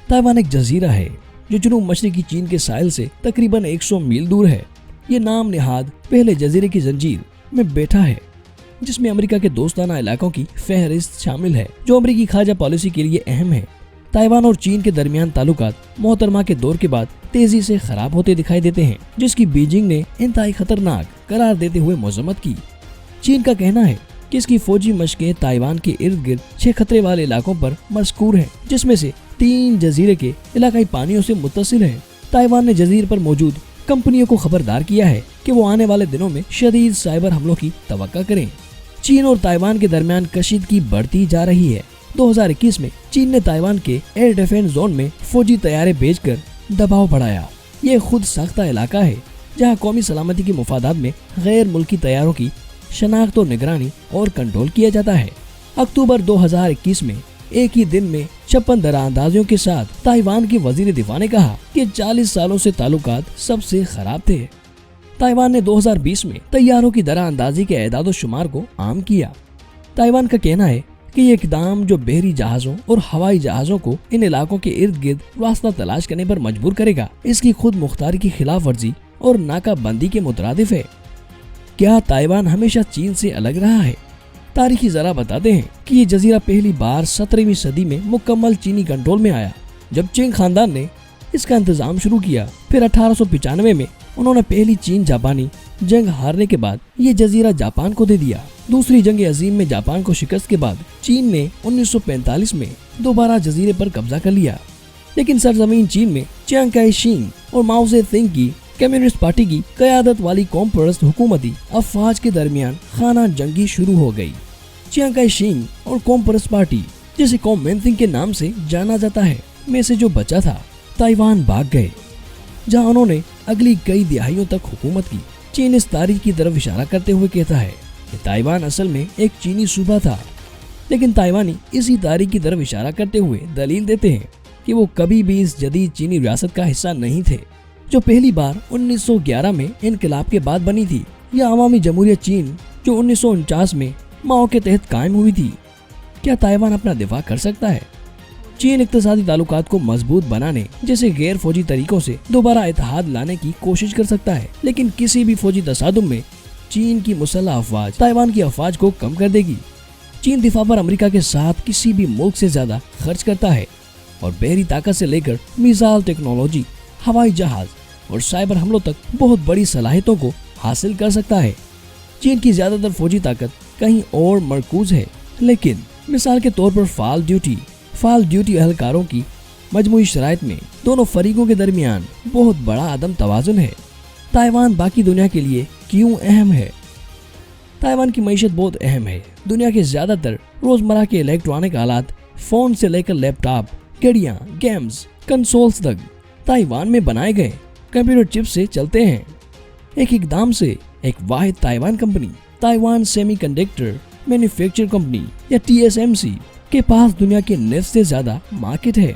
Taiwan एक जजीरा है जो जनूब मशरकी चीन के साहिल से तकरीबन 100 मील दूर है। ये नाम निहाद पहले जजीरे की जंजीर में बैठा है, जिसमें अमेरिका के दोस्ताना इलाकों की फहरिस्त शामिल है जो अमेरिकी खारजा पॉलिसी के लिए अहम है। ताइवान और चीन के दरमियान ताल्लुकात मोहतरमा के दौर के बाद तेजी से खराब होते दिखाई देते हैं, जिसकी बीजिंग ने इंतहाई खतरनाक करार देते हुए मजम्मत की। चीन का कहना है कि इसकी फौजी मशकें ताइवान के इर्द गिर्द 6 खतरे वाले इलाकों पर मज़कूर हैं, जिसमें से 3 जजीरे के इलाकाई पानियों से मुत्तसिल है। ताइवान ने जजीर पर मौजूद कंपनियों को खबरदार किया है कि वो आने वाले दिनों में शदीद साइबर हमलों की तवक्का करें। चीन और ताइवान के दरमियान कशीदगी बढ़ती जा रही है। 2021 में चीन ने ताइवान के एयर डिफेंस जोन में फौजी तैयारे भेजकर दबाव बढ़ाया। ये खुद साख्ता इलाका है जहां कौमी सलामती के मुफादात में गैर मुल्की तैयारों की शनाख्त और निगरानी और कंट्रोल किया जाता है। अक्टूबर 2021 में एक ही दिन में 56 दरारअंदाजियों के साथ ताइवान के वजीर दिफा ने कहा कि 40 सालों से ताल्लुकात सबसे खराब थे। ताइवान ने 2020 में तैयारों की दरारअंदाजी के एदाद शुमार को आम किया। ताइवान का कहना है कि ये इकदाम जो बहरी जहाजों और हवाई जहाजों को इन इलाकों के इर्द गिर्द रास्ता तलाश करने पर मजबूर करेगा, इसकी खुद मुख्तारी की खिलाफ वर्जी और नाकाबंदी के मुतरादिफ है। क्या ताइवान हमेशा चीन से अलग रहा है? तारीखी जरा बताते हैं कि ये जजीरा पहली बार 17वीं सदी में मुकम्मल चीनी कंट्रोल में आया, जब चिंग खानदान ने इसका इंतजाम शुरू किया। फिर 1895 में उन्होंने पहली चीन जापानी जंग हारने के बाद ये जजीरा जापान को दे दिया। दूसरी जंग अजीम में जापान को शिकस्त के बाद चीन ने 1945 में दोबारा जजीरे पर कब्जा कर लिया, लेकिन सरजमीन चीन में चियांग काई शेक और माओ जे तुंग की कम्युनिस्ट पार्टी की क़यादत वाली कौम परस्त हुकूमती अफवाज के दरमियान खाना जंगी शुरू हो गई। चियांग काई शेक और कौम परस्त पार्टी, जिसे कॉमिन्तांग के नाम से जाना जाता है, में से जो बचा था ताइवान भाग गए, जहां उन्होंने अगली कई दिहाइयों तक हुकूमत की। चीन इस तारीख की तरफ इशारा करते हुए कहता है कि ताइवान असल में एक चीनी सूबा था, लेकिन ताइवानी इसी तारीख की तरफ इशारा करते हुए दलील देते हैं कि वो कभी भी इस जदीद चीनी रियासत का हिस्सा नहीं थे, जो पहली बार 1911 में इनकलाब के बाद बनी थी, या अवामी जमहूरियत चीन जो 1949 में माओ के तहत कायम हुई थी। क्या ताइवान अपना दिफा कर सकता है? चीन इक्तिसादी ताल्लुकात को मजबूत बनाने जैसे गैर फौजी तरीकों से दोबारा इत्तेहाद लाने की कोशिश कर सकता है, लेकिन किसी भी फौजी तसादुम में चीन की मुसल्लह अफवाज ताइवान की अफवाज को कम कर देगी। चीन दिफा पर अमेरिका के साथ किसी भी मुल्क से ज्यादा खर्च करता है और बहरी ताकत से लेकर मिसाइल टेक्नोलॉजी, हवाई जहाज और साइबर हमलों तक बहुत बड़ी सलाहियतों को हासिल कर सकता है। चीन की ज्यादातर फौजी ताकत कहीं और मरकूज है, लेकिन मिसाल के तौर पर फाल ड्यूटी एहलकारों की मजमूई शराइत में दोनों फरीकों के दरमियान बहुत बड़ा अदम तवाजुन है। ताइवान बाकी दुनिया के लिए क्यों अहम है? ताइवान की मईशत बहुत अहम है। दुनिया के ज्यादातर रोजमर्रा के इलेक्ट्रॉनिक आलात, फोन से लेकर लैपटॉप, घड़ियां, गेम्स, कंसोल्स तक ताइवान में बनाए गए कंप्यूटर चिप से चलते हैं। एक इकदाम से एक वाहिद Taiwan company, Taiwan semiconductor manufacture company या TSMC के पास दुनिया के 9 से ज्यादा मार्केट है।